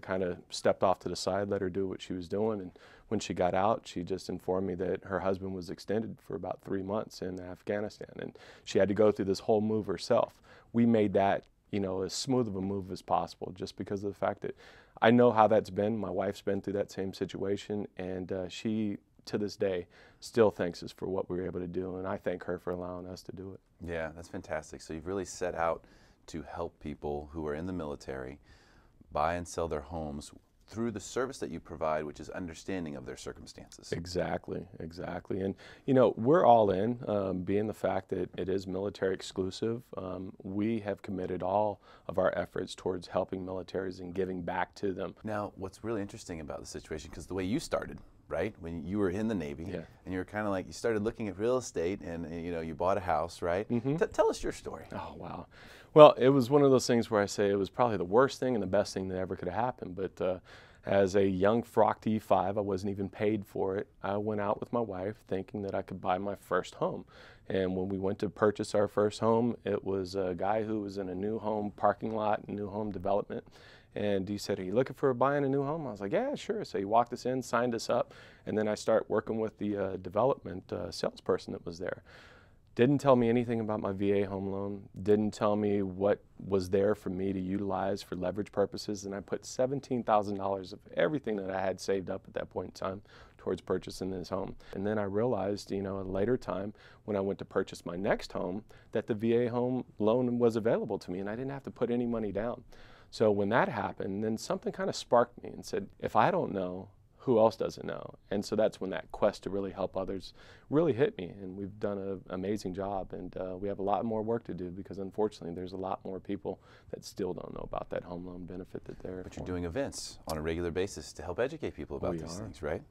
kind of stepped off to the side, let her do what she was doing. And when she got out, she just informed me that her husband was extended for about 3 months in Afghanistan, and she had to go through this whole move herself. We made that, as smooth of a move as possible, just because of the fact that I know how that's been. My wife's been through that same situation, and she, to this day, still thanks us for what we were able to do, and I thank her for allowing us to do it. Yeah, that's fantastic. So you've really set out to help people who are in the military buy and sell their homes through the service that you provide, which is understanding of their circumstances. Exactly, exactly. And, you know, we're all in, being the fact that it is military exclusive. We have committed all of our efforts towards helping militaries and giving back to them. Now, what's really interesting about the situation, because the way you started, right, when you were in the Navy, Yeah. and you were kind of like, you started looking at real estate, and you know, you bought a house, right? Tell us your story. Oh, wow. Well, it was one of those things where I say it was probably the worst thing and the best thing that ever could have happened. But as a young frocked E5, I wasn't even paid for it. I went out with my wife thinking that I could buy my first home. And when we went to purchase our first home, it was a guy who was in a new home parking lot, new home development. And he said, "Are you looking for buying a new home?" I was like, "Yeah, sure." So he walked us in, signed us up, and then I start working with the development salesperson that was there. Didn't tell me anything about my VA home loan, didn't tell me what was there for me to utilize for leverage purposes, and I put $17,000 of everything that I had saved up at that point in time towards purchasing this home. And then I realized, you know, at a later time when I went to purchase my next home, that the VA home loan was available to me and I didn't have to put any money down. So when that happened, then something kind of sparked me and said, if I don't know, who else doesn't know? And so that's when that quest to really help others really hit me. And we've done an amazing job. And we have a lot more work to do because unfortunately there's a lot more people that still don't know about that home loan benefit that they're But you're doing events on a regular basis to help educate people about these things, right?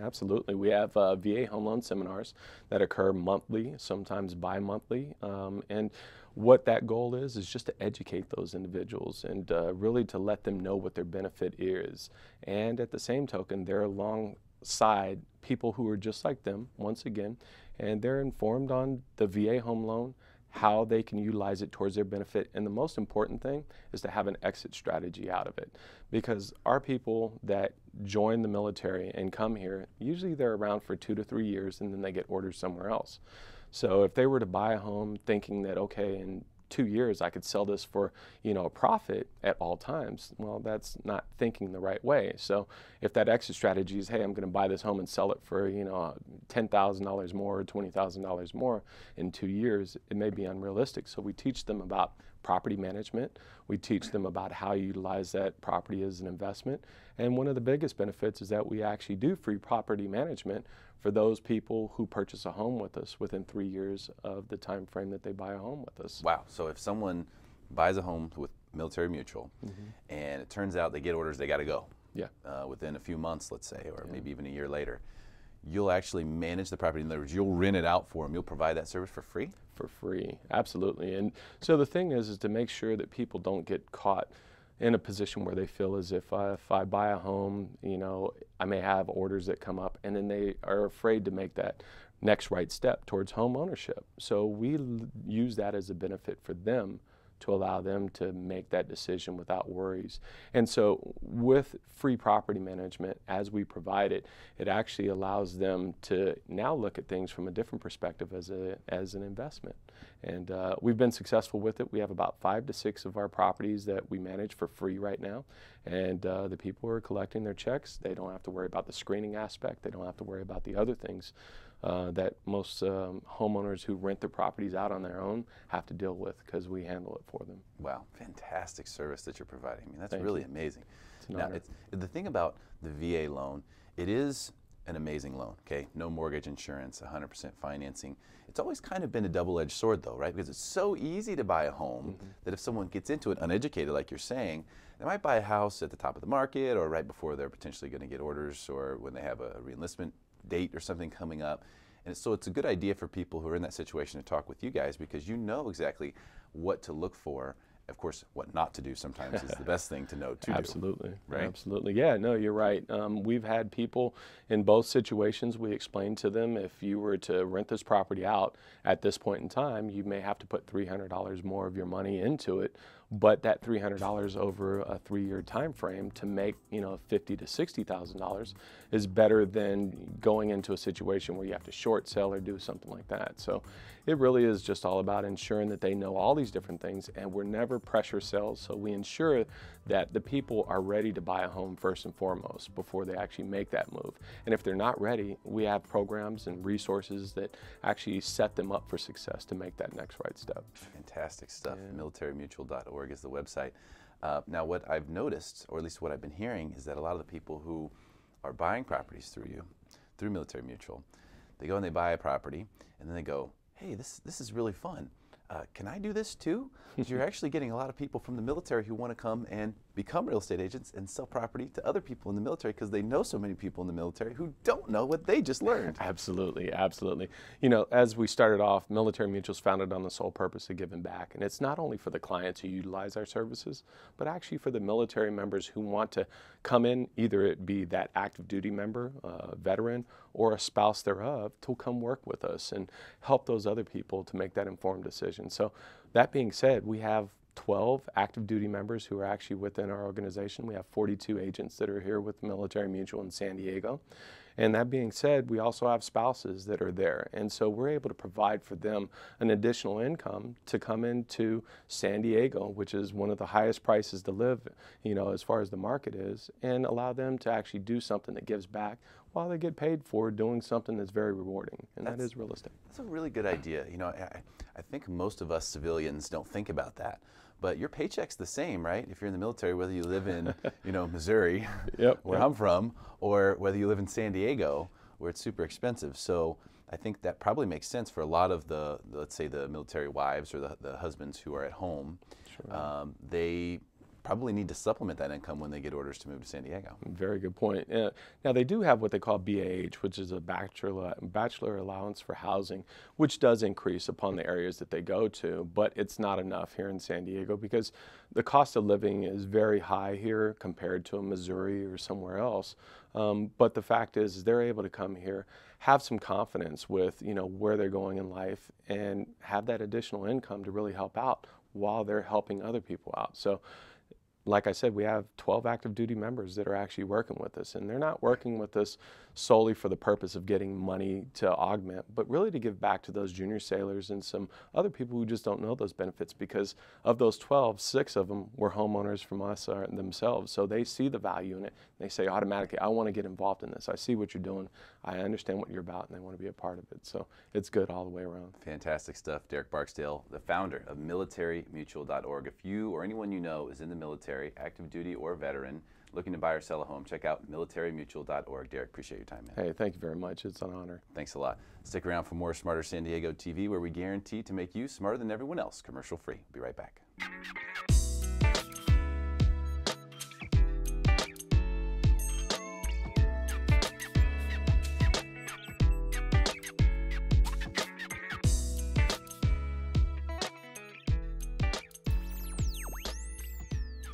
Absolutely. We have VA home loan seminars that occur monthly, sometimes bi-monthly. And what that goal is just to educate those individuals and really to let them know what their benefit is. And at the same token, they're alongside people who are just like them, once again, and they're informed on the VA home loan, how they can utilize it towards their benefit. And the most important thing is to have an exit strategy out of it. Because our people that join the military and come here, usually they're around for 2 to 3 years and then they get orders somewhere else. So if they were to buy a home thinking that, okay, in 2 years I could sell this for, you know, a profit at all times, well, that's not thinking the right way. So if that exit strategy is, hey, I'm going to buy this home and sell it for, you know, $10,000 more or $20,000 more in 2 years, it may be unrealistic. So we teach them about property management. We teach them about how you utilize that property as an investment. And one of the biggest benefits is that we actually do free property management for those people who purchase a home with us within 3 years of the time frame that they buy a home with us. Wow. So if someone buys a home with Military Mutual and it turns out they get orders, they got to go. Yeah. Within a few months, let's say, or maybe even a year later, you'll actually manage the property. In other words, you'll rent it out for them. You'll provide that service for free? For free, absolutely. And so the thing is to make sure that people don't get caught in a position where they feel as if I buy a home, you know, I may have orders that come up and then they are afraid to make that next right step towards home ownership. So we use that as a benefit for them to allow them to make that decision without worries. And so with free property management, as we provide it, it actually allows them to now look at things from a different perspective as an investment. And we've been successful with it. We have about 5 to 6 of our properties that we manage for free right now. And the people who are collecting their checks, they don't have to worry about the screening aspect. They don't have to worry about the other things that most homeowners who rent their properties out on their own have to deal with because we handle it for them. Wow, fantastic service that you're providing. I mean, that's Thank really you. amazing. It's an Now, honor. the thing about the VA loan, it is an amazing loan, okay? No mortgage insurance, 100% financing. It's always kind of been a double-edged sword though, right? Because it's so easy to buy a home that if someone gets into it uneducated, like you're saying, they might buy a house at the top of the market or right before they're potentially going to get orders or when they have a reenlistment date or something coming up. And so it's a good idea for people who are in that situation to talk with you guys because you know exactly what to look for. Of course, what not to do sometimes is the best thing to know to Absolutely. do. Right? Absolutely. Yeah, no, you're right. We've had people in both situations, we explained to them if you were to rent this property out at this point in time, you may have to put $300 more of your money into it, but that $300 over a 3-year time frame to make, you know, $50,000 to $60,000 is better than going into a situation where you have to short sell or do something like that. So it really is just all about ensuring that they know all these different things, and we're never pressure sales, so we ensure that the people are ready to buy a home first and foremost before they actually make that move. And if they're not ready, we have programs and resources that actually set them up for success to make that next right step. Fantastic stuff. Yeah. MilitaryMutual.org is the website. Now, what I've noticed, or at least what I've been hearing, is that a lot of the people who are buying properties through you, through Military Mutual, they go and they buy a property, and then they go, hey, this is really fun. Can I do this too? Because you're actually getting a lot of people from the military who want to come and become real estate agents and sell property to other people in the military because they know so many people in the military who don't know what they just learned. Absolutely, absolutely. You know, as we started off, Military Mutual is founded on the sole purpose of giving back. And it's not only for the clients who utilize our services, but actually for the military members who want to come in, either it be that active duty member, veteran, or a spouse thereof, to come work with us and help those other people to make that informed decision. So that being said, we have 12 active duty members who are actually within our organization. We have 42 agents that are here with Military Mutual in San Diego. And that being said, we also have spouses that are there. And so we're able to provide for them an additional income to come into San Diego, which is one of the highest prices to live, you know, as far as the market is, and allow them to actually do something that gives back while they get paid for doing something that's very rewarding, and that is real estate. That's a really good idea. You know, I think most of us civilians don't think about that. But your paycheck's the same, right? If you're in the military, whether you live in, you know, Missouri, where I'm from, or whether you live in San Diego, where it's super expensive. So I think that probably makes sense for a lot of the, let's say, the military wives or the husbands who are at home. Sure. They probably need to supplement that income when they get orders to move to San Diego. Very good point. Now they do have what they call BAH, which is a bachelor allowance for housing, which does increase upon the areas that they go to, but it's not enough here in San Diego because the cost of living is very high here compared to Missouri or somewhere else. But the fact is they're able to come here, have some confidence with, you know, where they're going in life, and have that additional income to really help out while they're helping other people out. So, like I said, we have 12 active duty members that are actually working with us, and they're not working with us solely for the purpose of getting money to augment, but really to give back to those junior sailors and some other people who just don't know those benefits, because of those 12, 6 of them were homeowners from us themselves. So they see the value in it. They say automatically, I want to get involved in this. I see what you're doing. I understand what you're about, and they want to be a part of it. So it's good all the way around. Fantastic stuff. Derek Barksdale, the founder of militarymutual.org. If you or anyone you know is in the military, active duty or veteran, looking to buy or sell a home, check out militarymutual.org. Derek, appreciate your time, man. Hey, thank you very much. It's an honor. Thanks a lot. Stick around for more Smarter San Diego TV, where we guarantee to make you smarter than everyone else, commercial free. Be right back.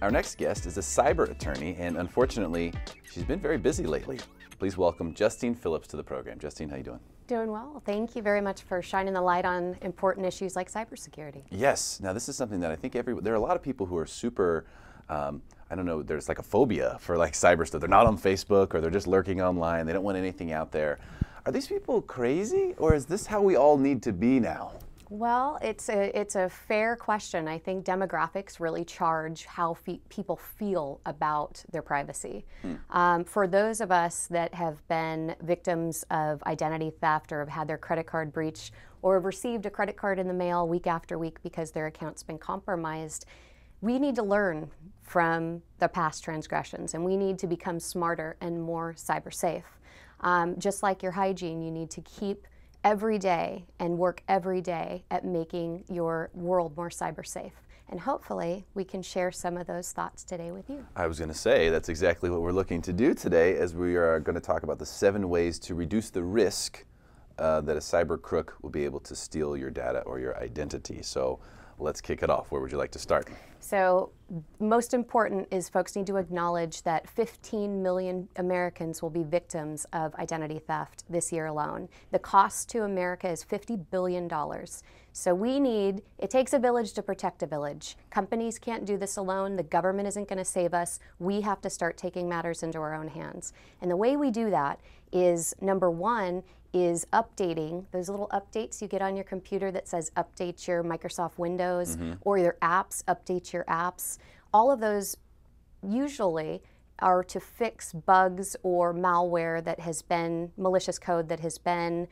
Our next guest is a cyber attorney, and unfortunately, she's been very busy lately. Please welcome Justine Phillips to the program. Justine, how you doing? Doing well. Thank you very much for shining the light on important issues like cybersecurity. Yes. Now, this is something that I think there are a lot of people who are super, I don't know, there's like a phobia for like cyber stuff. They're not on Facebook, or they're just lurking online. They don't want anything out there. Are these people crazy, or is this how we all need to be now? Well, it's a fair question. I think demographics really charge how people feel about their privacy. For those of us that have been victims of identity theft, or have had their credit card breached, or have received a credit card in the mail week after week because their account's been compromised, we need to learn from the past transgressions, and we need to become smarter and more cyber safe. Just like your hygiene, you need to keep every day and work every day at making your world more cyber safe. And hopefully we can share some of those thoughts today with you. I was going to say that's exactly what we're looking to do today, as we are going to talk about the 7 ways to reduce the risk that a cyber crook will be able to steal your data or your identity. So let's kick it off. Where would you like to start? So most important is folks need to acknowledge that 15 million Americans will be victims of identity theft this year alone. The cost to America is $50 billion. So it takes a village to protect a village. Companies can't do this alone. The government isn't going to save us. We have to start taking matters into our own hands. And the way we do that is, number one, is updating those little updates you get on your computer that says update your Microsoft Windows, or your apps, update your apps. All of those usually are to fix bugs or malware that has been, malicious code that has been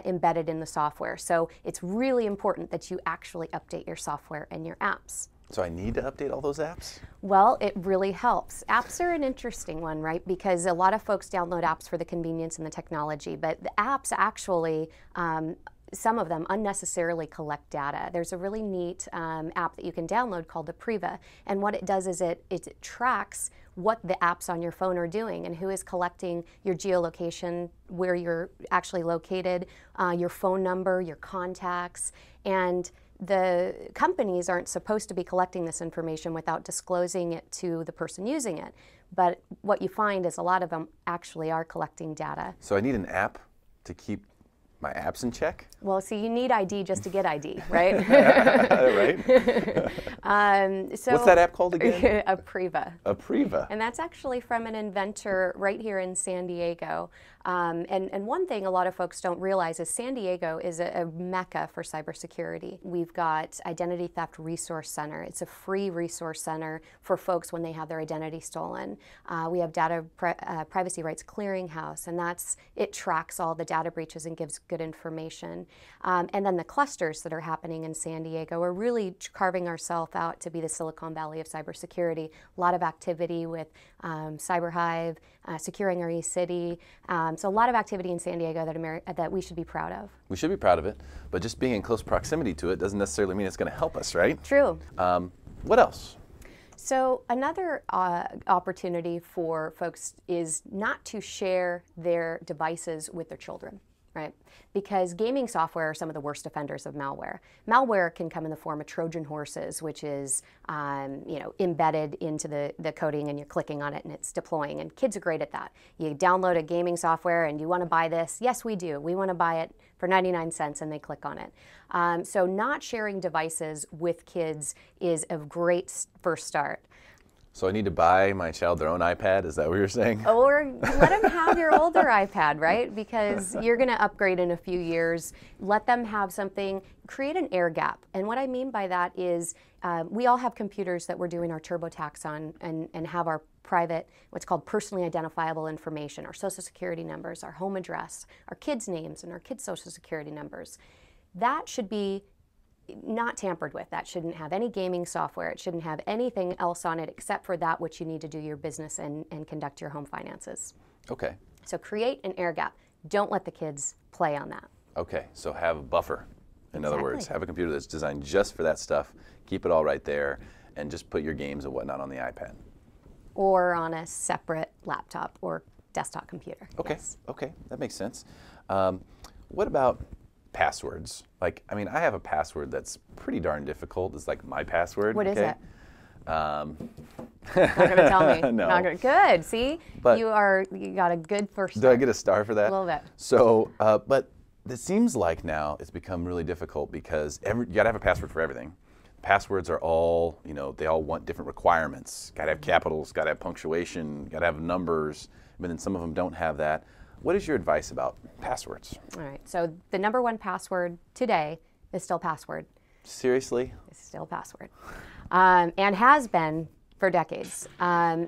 embedded in the software. So it's really important that you actually update your software and your apps. So I need to update all those apps? Well, it really helps. Apps are an interesting one, right? Because a lot of folks download apps for the convenience and the technology, but the apps actually, some of them unnecessarily collect data. There's a really neat app that you can download called Apriva, and what it does is it tracks what the apps on your phone are doing and who is collecting your geolocation, where you're actually located, your phone number, your contacts, and the companies aren't supposed to be collecting this information without disclosing it to the person using it. But what you find is a lot of them actually are collecting data. So I need an app to keep my apps in check? Well, see, you need ID just to get ID, right? Right. So what's that app called again? Apriva. Apriva. And that's actually from an inventor right here in San Diego. And one thing a lot of folks don't realize is San Diego is a mecca for cybersecurity. We've got Identity Theft Resource Center. It's a free resource center for folks when they have their identity stolen. We have Data Privacy Rights Clearinghouse, and it tracks all the data breaches and gives good information. And then the clusters that are happening in San Diego are really carving ourselves out to be the Silicon Valley of cybersecurity. A lot of activity with CyberHive, securing our e-city. So a lot of activity in San Diego that we should be proud of. We should be proud of it, but just being in close proximity to it doesn't necessarily mean it's going to help us, right? True. What else? So another opportunity for folks is not to share their devices with their children. Right? Because gaming software are some of the worst offenders of malware. Malware can come in the form of Trojan horses, which is embedded into the coding, and you're clicking on it and it's deploying. And kids are great at that. You download a gaming software and you want to buy this. Yes, we do. We want to buy it for 99 cents, and they click on it. So not sharing devices with kids is a great first start. So I need to buy my child their own iPad? Is that what you're saying? Or let them have your older iPad, right? Because you're going to upgrade in a few years. Let them have something. Create an air gap. And what I mean by that is we all have computers that we're doing our TurboTax on and have our private, what's called personally identifiable information, our social security numbers, our home address, our kids' names, and our kids' social security numbers. That should be not tampered with. That shouldn't have any gaming software. It shouldn't have anything else on it except for that which you need to do your business and conduct your home finances. Okay. So create an air gap. Don't let the kids play on that. Okay, so have a buffer. In other words, have a computer that's designed just for that stuff. Keep it all right there, and just put your games and whatnot on the iPad. Or on a separate laptop or desktop computer. Okay, yes. Okay, that makes sense. What about passwords? Like, I mean, I have a password that's pretty darn difficult. It's like my password. What is it? Not going to tell me. No. Not gonna, good. See, but you got a good first start. Do I get a star for that? A little bit. So, but it seems like now it's become really difficult because you got to have a password for everything. Passwords are all, they all want different requirements. Got to have capitals, got to have punctuation, got to have numbers, but then some of them don't have that. What is your advice about passwords? All right, so the number one password today is still password. Seriously? It's still password. And has been for decades.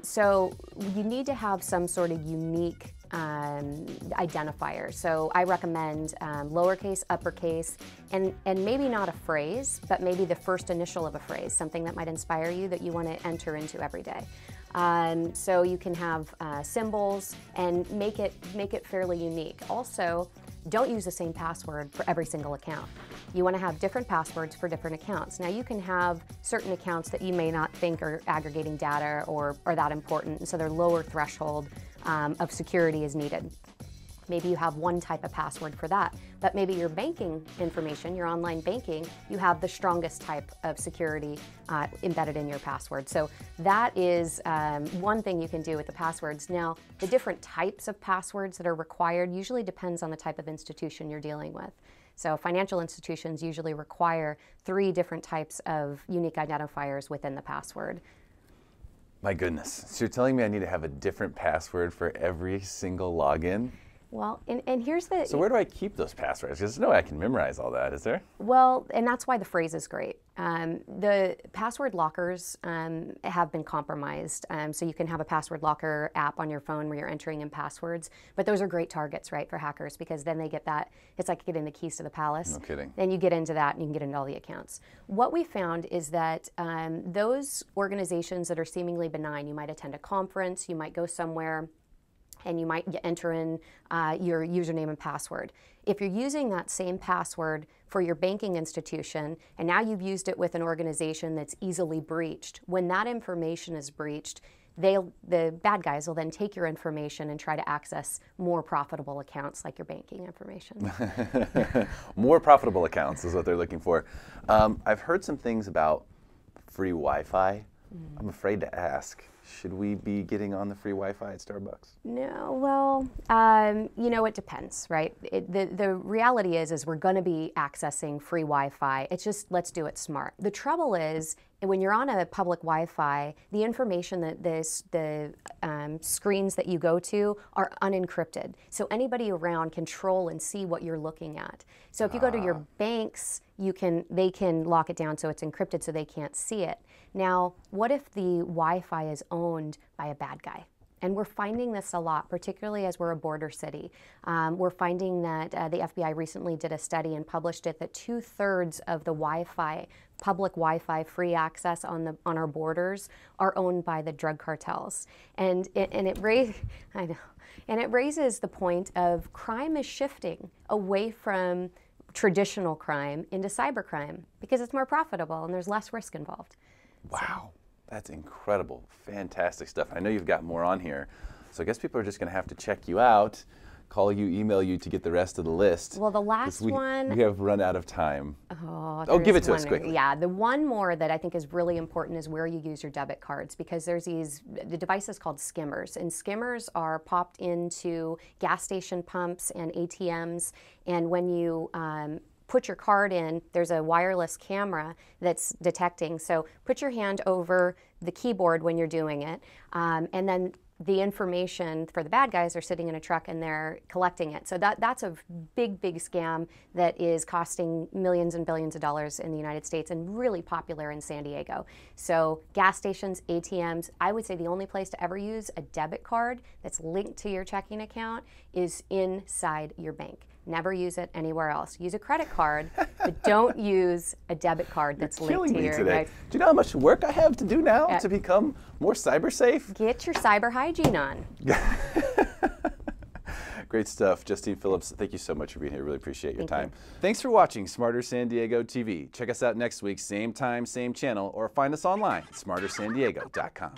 So you need to have some sort of unique identifier. So I recommend lowercase, uppercase, and maybe not a phrase, but maybe the first initial of a phrase, something that might inspire you that you want to enter into every day. So you can have symbols and make it fairly unique. Also, don't use the same password for every single account. You want to have different passwords for different accounts. Now you can have certain accounts that you may not think are aggregating data or are that important, and so their lower threshold of security is needed. Maybe you have one type of password for that, but maybe your banking information, your online banking, you have the strongest type of security embedded in your password. So that is one thing you can do with the passwords. Now, the different types of passwords that are required usually depends on the type of institution you're dealing with. So financial institutions usually require 3 different types of unique identifiers within the password. My goodness. So you're telling me I need to have a different password for every single login? Well, and here's the... So where do I keep those passwords? Because there's no way I can memorize all that, is there? Well, and that's why the phrase is great. The password lockers have been compromised. So you can have a password locker app on your phone where you're entering in passwords, but those are great targets, right, for hackers, because then they get that, it's like getting the keys to the palace. No kidding. Then you get into that and you can get into all the accounts. What we found is that those organizations that are seemingly benign, you might attend a conference, you might go somewhere, and you might enter in your username and password. If you're using that same password for your banking institution, and now you've used it with an organization that's easily breached, when that information is breached, the bad guys will then take your information and try to access more profitable accounts like your banking information. More profitable accounts is what they're looking for. I've heard some things about free Wi-Fi. I'm afraid to ask. Should we be getting on the free Wi-Fi at Starbucks? No, well, you know, it depends, right? The reality is we're going to be accessing free Wi-Fi. It's just, let's do it smart. The trouble is, when you're on a public Wi-Fi, the information that the screens that you go to are unencrypted. So anybody around can troll and see what you're looking at. So if you go to your banks, they can lock it down so it's encrypted so they can't see it. Now, what if the Wi-Fi is owned by a bad guy? And we're finding this a lot, particularly as we're a border city. We're finding that the FBI recently did a study and published it that 2/3 of the Wi-Fi, public Wi-Fi free access on our borders are owned by the drug cartels. And it raises the point of crime is shifting away from traditional crime into cybercrime because it's more profitable and there's less risk involved. Wow. That's incredible. Fantastic stuff. I know you've got more on here, so I guess people are just going to have to check you out, call you, email you to get the rest of the list. Well, the last one... We have run out of time. Oh, give it to us quickly. Yeah, the one more that I think is really important is where you use your debit cards, because there's the device is called skimmers, and skimmers are popped into gas station pumps and ATMs, and when you put your card in, there's a wireless camera that's detecting. So put your hand over the keyboard when you're doing it, and then the information for the bad guys are sitting in a truck and they're collecting it. So that's a big, big scam that is costing millions and billions of dollars in the United States and really popular in San Diego. So gas stations, ATMs, I would say the only place to ever use a debit card that's linked to your checking account is inside your bank. Never use it anywhere else. Use a credit card, but don't use a debit card that's linked to your today. Do you know how much work I have to do now to become more cyber safe? Get your cyber hygiene on. Great stuff. Justine Phillips, thank you so much for being here. Really appreciate your time. Thanks for watching Smarter San Diego TV. Check us out next week, same time, same channel, or find us online at smartersandiego.com.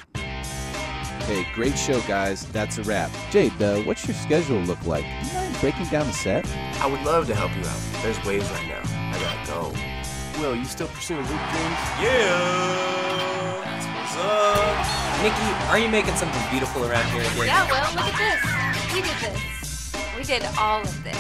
Hey, great show, guys. That's a wrap. Jade, what's your schedule look like? Do you mind breaking down the set? I would love to help you out. There's waves right now. I gotta go. Will, you still pursuing Luke dreams? Yeah! That's what's up. Nikki, are you making something beautiful around here again? Yeah, Will, look at this. We did this. We did all of this.